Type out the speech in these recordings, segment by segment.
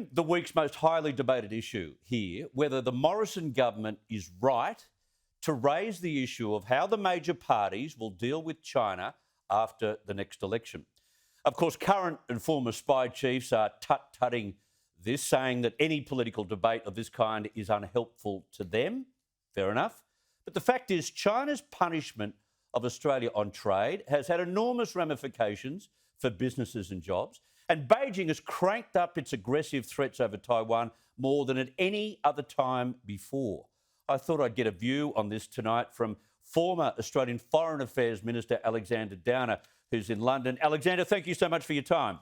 considering the week's most highly debated issue here, whether the Morrison government is right to raise the issue of how the major parties will deal with China after the next election. Of course, current and former spy chiefs are tut-tutting this, saying that any political debate of this kind is unhelpful to them. Fair enough. But the fact is, China's punishment of Australia on trade has had enormous ramifications for businesses and jobs. And Beijing has cranked up its aggressive threats over Taiwan more than at any other time before. I thought I'd get a view on this tonight from former Australian Foreign Affairs Minister Alexander Downer, who's in London. Alexander, thank you so much for your time.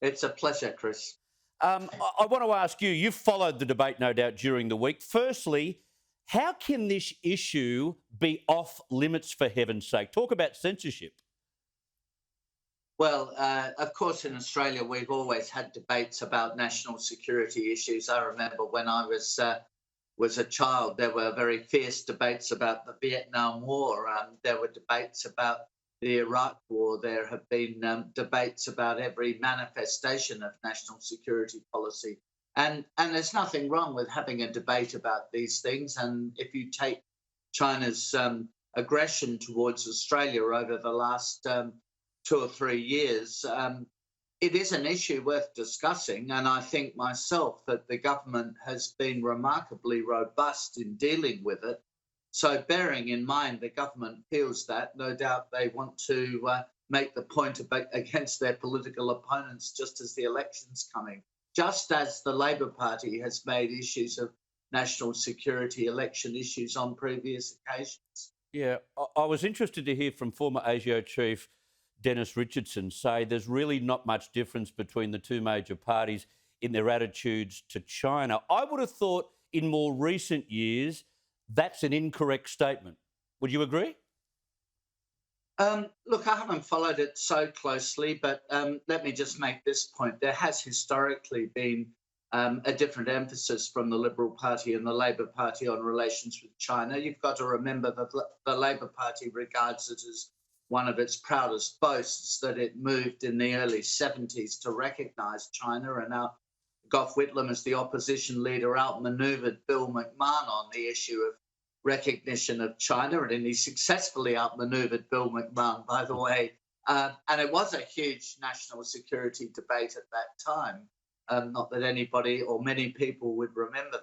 It's a pleasure, Chris. I want to ask you, you've followed the debate, no doubt, during the week. Firstly, how can this issue be off limits, for heaven's sake? Talk about censorship. Well, of course, in Australia, we've always had debates about national security issues. I remember when I was a child, there were very fierce debates about the Vietnam War. There were debates about the Iraq War. There have been debates about every manifestation of national security policy. And there's nothing wrong with having a debate about these things. And if you take China's aggression towards Australia over the last 2 or 3 years, it is an issue worth discussing. And I think myself that the government has been remarkably robust in dealing with it. So bearing in mind the government feels that, no doubt they want to make the point against their political opponents just as the election's coming. Just as the Labor Party has made issues of national security election issues on previous occasions. Yeah, I was interested to hear from former ASIO chief Dennis Richardson say there's really not much difference between the two major parties in their attitudes to China. I would have thought in more recent years that's an incorrect statement. Would you agree? Look, I haven't followed it so closely, but let me just make this point. There has historically been a different emphasis from the Liberal Party and the Labor Party on relations with China. You've got to remember that the Labor Party regards it as one of its proudest boasts that it moved in the early 70s to recognise China, and now Gough Whitlam, as the opposition leader, outmanoeuvred Bill McMahon on the issue of recognition of China, and he successfully outmanoeuvred Bill McMahon, by the way. And it was a huge national security debate at that time. Not that anybody or many people would remember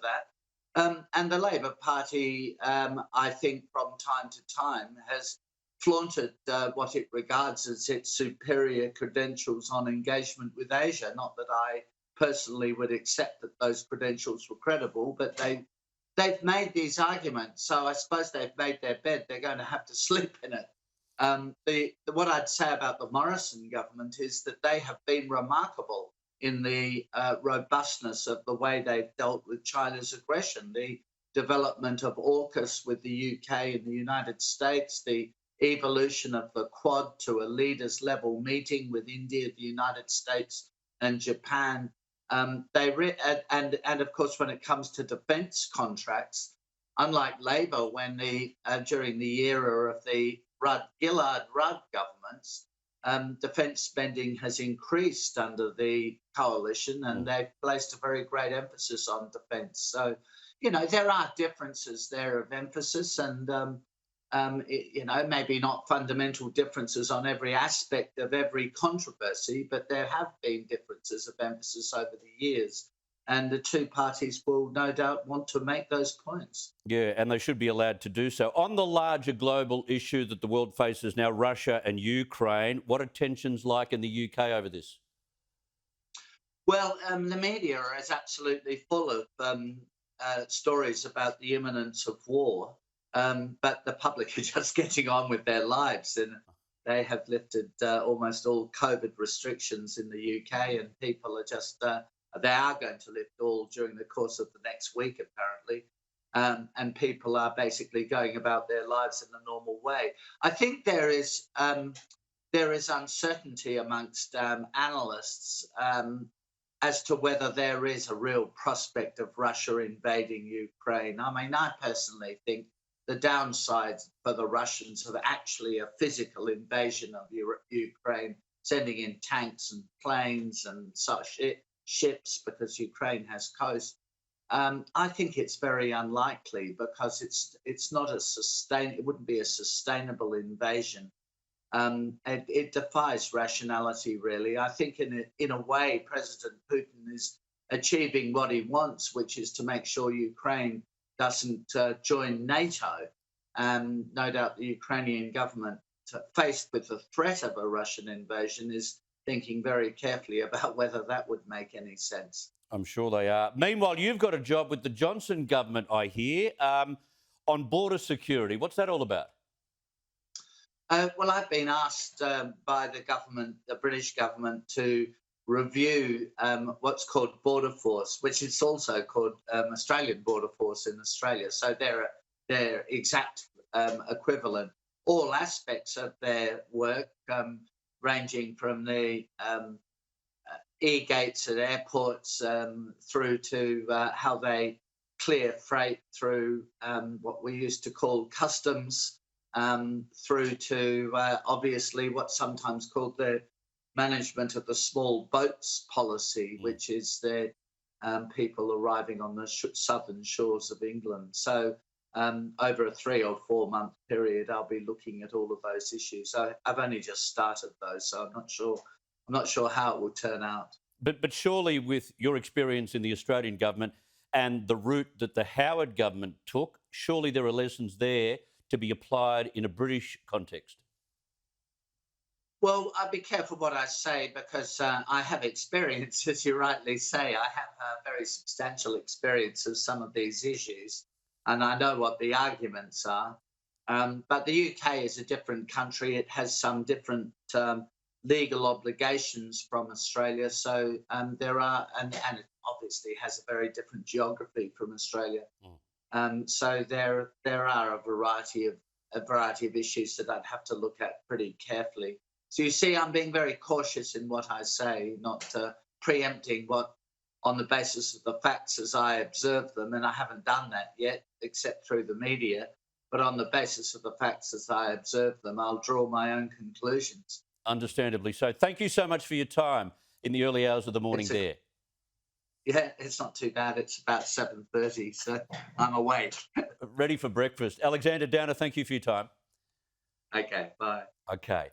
that. And the Labor Party, I think, from time to time, has flaunted what it regards as its superior credentials on engagement with Asia. Not that I personally would accept that those credentials were credible, but they've made these arguments. So I suppose they've made their bed. They're going to have to sleep in it. What I'd say about the Morrison government is that they have been remarkable in the robustness of the way they've dealt with China's aggression. The development of AUKUS with the UK and the United States, the evolution of the Quad to a leaders level meeting with India, the United States and Japan. And of course, when it comes to defence contracts, unlike Labor, when during the era of the Gillard-Rudd governments, defence spending has increased under the coalition, and they've placed a very great emphasis on defence. So, there are differences there of emphasis, and maybe not fundamental differences on every aspect of every controversy, but there have been differences of emphasis over the years. And the two parties will no doubt want to make those points. Yeah, and they should be allowed to do so. On the larger global issue that the world faces now, Russia and Ukraine, what are tensions like in the UK over this? Well, the media is absolutely full of stories about the imminence of war. But the public are just getting on with their lives, and they have lifted almost all COVID restrictions in the UK, and people are just, they are going to lift all during the course of the next week, apparently. And people are basically going about their lives in a normal way. I think there is uncertainty amongst analysts as to whether there is a real prospect of Russia invading Ukraine. I mean, I personally think the downside for the Russians of actually a physical invasion of Ukraine, sending in tanks and planes and such, it ships because Ukraine has coast. I think it's very unlikely because it's not it wouldn't be a sustainable invasion. It defies rationality, really. I think in a way, President Putin is achieving what he wants, which is to make sure Ukraine doesn't join NATO. No doubt the Ukrainian government, faced with the threat of a Russian invasion, is thinking very carefully about whether that would make any sense. I'm sure they are. Meanwhile, you've got a job with the Johnson government, I hear, on border security. What's that all about? Well, I've been asked by the government, the British government, to review what's called Border Force, which is also called Australian Border Force in Australia. So they're their exact equivalent. All aspects of their work, ranging from the e-gates at airports through to how they clear freight through what we used to call customs, through to obviously what's sometimes called the management of the small boats policy, which is the people arriving on the southern shores of England. So over a 3 or 4 month period, I'll be looking at all of those issues. I've only just started those, so I'm not sure how it will turn out. But surely, with your experience in the Australian government and the route that the Howard government took, surely there are lessons there to be applied in a British context. Well, I'll be careful what I say because I have experience, as you rightly say. I have a very substantial experience of some of these issues, and I know what the arguments are. But the UK is a different country. It has some different legal obligations from Australia. So there are, and it obviously has a very different geography from Australia. So there are a variety of issues that I'd have to look at pretty carefully. So you see, I'm being very cautious in what I say, not preempting what on the basis of the facts as I observe them, and I haven't done that yet, except through the media. But on the basis of the facts as I observe them, I'll draw my own conclusions. Understandably so. Thank you so much for your time in the early hours of the morning there. Yeah, it's not too bad. It's about 7:30, so I'm awake. Ready for breakfast. Alexander Downer, thank you for your time. Okay, bye. Okay.